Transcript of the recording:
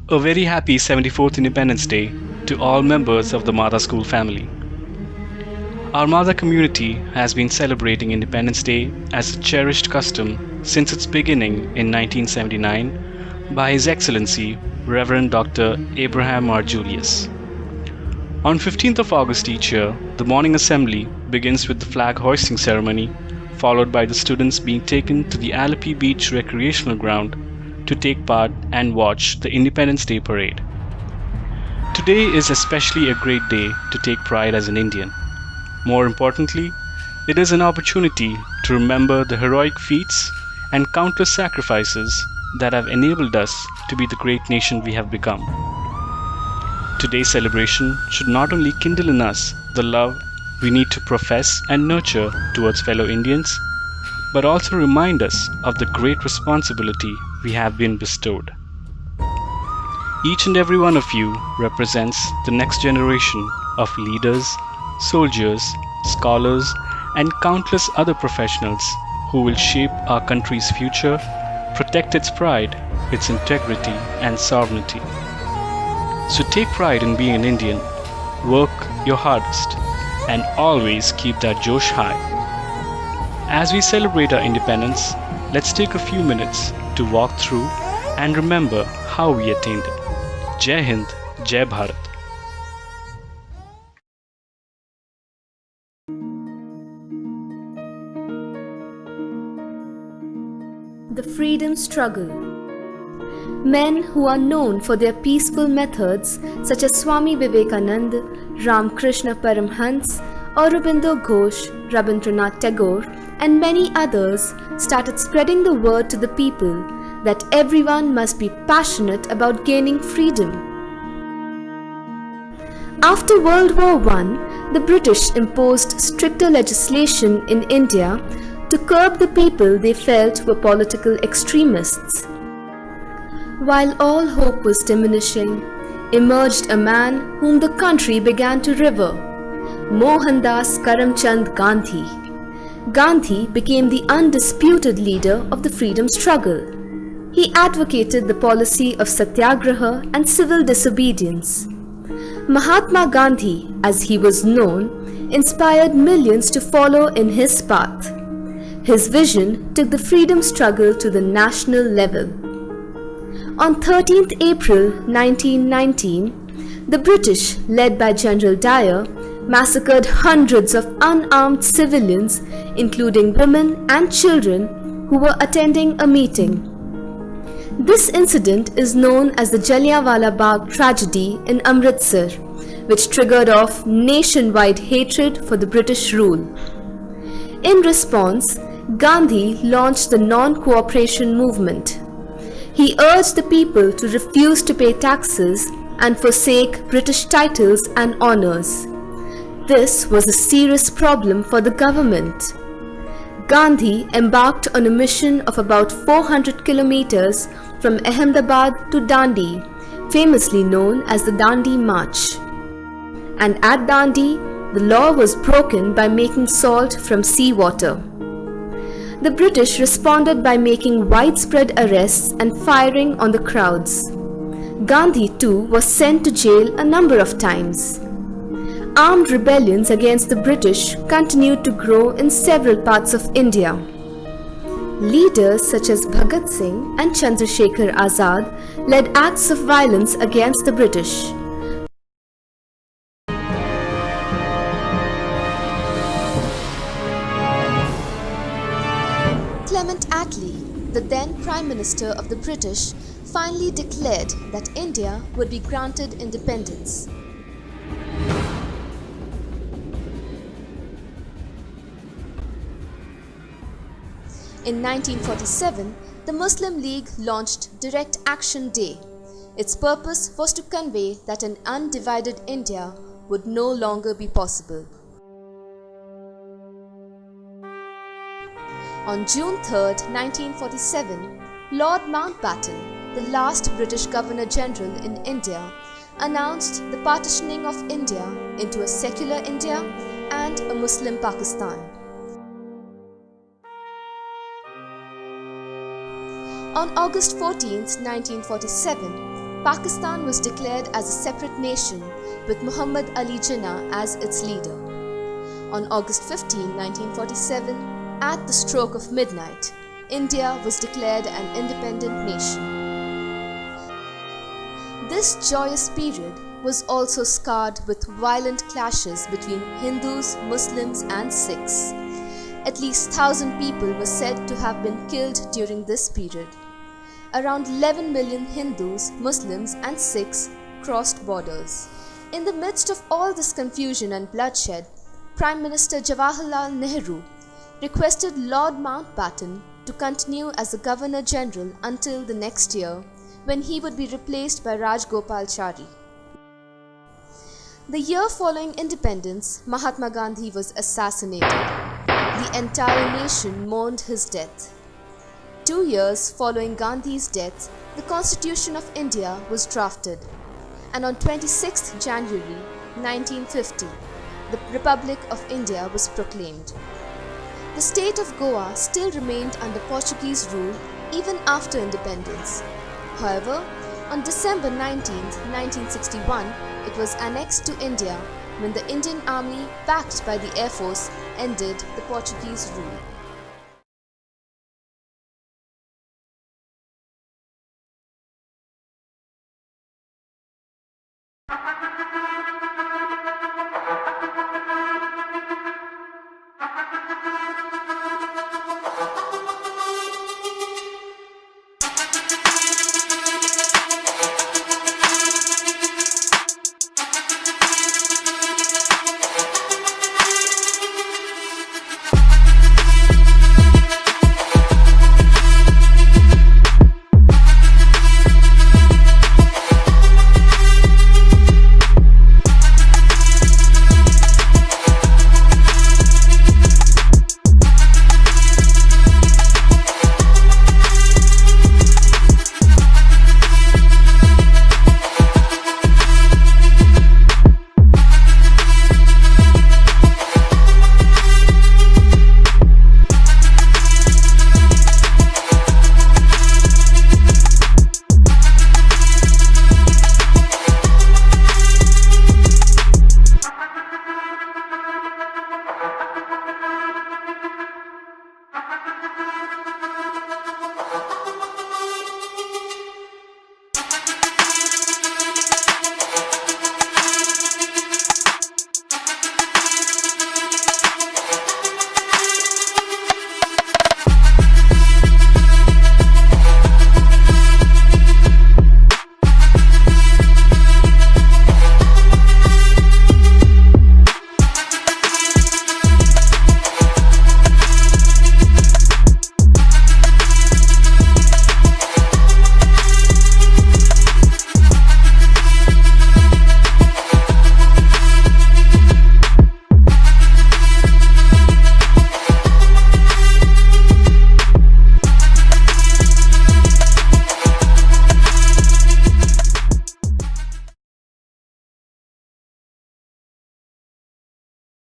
A very happy 74th Independence Day to all members of the Mada School family. Our Mada community has been celebrating Independence Day as a cherished custom since its beginning in 1979 by His Excellency Reverend Dr. Abraham R. Julius. On 15th of August each year, the morning assembly begins with the flag hoisting ceremony, followed by the students being taken to the Alapi Beach recreational ground to take part and watch the Independence Day parade. Today is especially a great day to take pride as an Indian. More importantly, it is an opportunity to remember the heroic feats and countless sacrifices that have enabled us to be the great nation we have become. Today's celebration should not only kindle in us the love we need to profess and nurture towards fellow Indians, but also remind us of the great responsibility we have been bestowed. Each and every one of you represents the next generation of leaders, soldiers, scholars, and countless other professionals who will shape our country's future, protect its pride, its integrity, and sovereignty. So take pride in being an Indian, work your hardest, and always keep that Josh high. As we celebrate our independence, let's take a few minutes to walk through and remember how we attained it. Jai Hind, Jai Bharat. The freedom struggle. Men who are known for their peaceful methods, such as Swami Vivekananda, Ramakrishna Paramhans, Aurobindo Ghosh, Rabindranath Tagore, and many others, started spreading the word to the people that everyone must be passionate about gaining freedom. After World War I, the British imposed stricter legislation in India to curb the people they felt were political extremists. While all hope was diminishing, emerged a man whom the country began to revere, Mohandas Karamchand Gandhi. Gandhi became the undisputed leader of the freedom struggle. He advocated the policy of satyagraha and civil disobedience. Mahatma Gandhi, as he was known, inspired millions to follow in his path. His vision took the freedom struggle to the national level. On 13th April 1919, the British, led by General Dyer, massacred hundreds of unarmed civilians, including women and children, who were attending a meeting. This incident is known as the Jallianwala Bagh tragedy in Amritsar, which triggered off nationwide hatred for the British rule. In response, Gandhi launched the non-cooperation movement. He urged the people to refuse to pay taxes and forsake British titles and honours. This was a serious problem for the government. Gandhi embarked on a mission of about 400 kilometers from Ahmedabad to Dandi, famously known as the Dandi March. And at Dandi, the law was broken by making salt from seawater. The British responded by making widespread arrests and firing on the crowds. Gandhi too was sent to jail a number of times. Armed rebellions against the British continued to grow in several parts of India. Leaders such as Bhagat Singh and Chandrasekhar Azad led acts of violence against the British. Clement Attlee, the then Prime Minister of the British, finally declared that India would be granted independence. In 1947, the Muslim League launched Direct Action Day. Its purpose was to convey that an undivided India would no longer be possible. On June 3, 1947, Lord Mountbatten, the last British Governor-General in India, announced the partitioning of India into a secular India and a Muslim Pakistan. On August 14, 1947, Pakistan was declared as a separate nation with Muhammad Ali Jinnah as its leader. On August 15, 1947, at the stroke of midnight, India was declared an independent nation. This joyous period was also scarred with violent clashes between Hindus, Muslims and Sikhs. At least 1,000 people were said to have been killed during this period. Around 11 million Hindus, Muslims and Sikhs crossed borders. In the midst of all this confusion and bloodshed, Prime Minister Jawaharlal Nehru requested Lord Mountbatten to continue as the Governor General until the next year, when he would be replaced by Rajgopalachari. The year following independence, Mahatma Gandhi was assassinated. The entire nation mourned his death. 2 years following Gandhi's death, the Constitution of India was drafted, and on 26 January 1950, the Republic of India was proclaimed. The state of Goa still remained under Portuguese rule even after independence. However, on December 19, 1961, it was annexed to India when the Indian Army, backed by the Air Force, ended the Portuguese rule.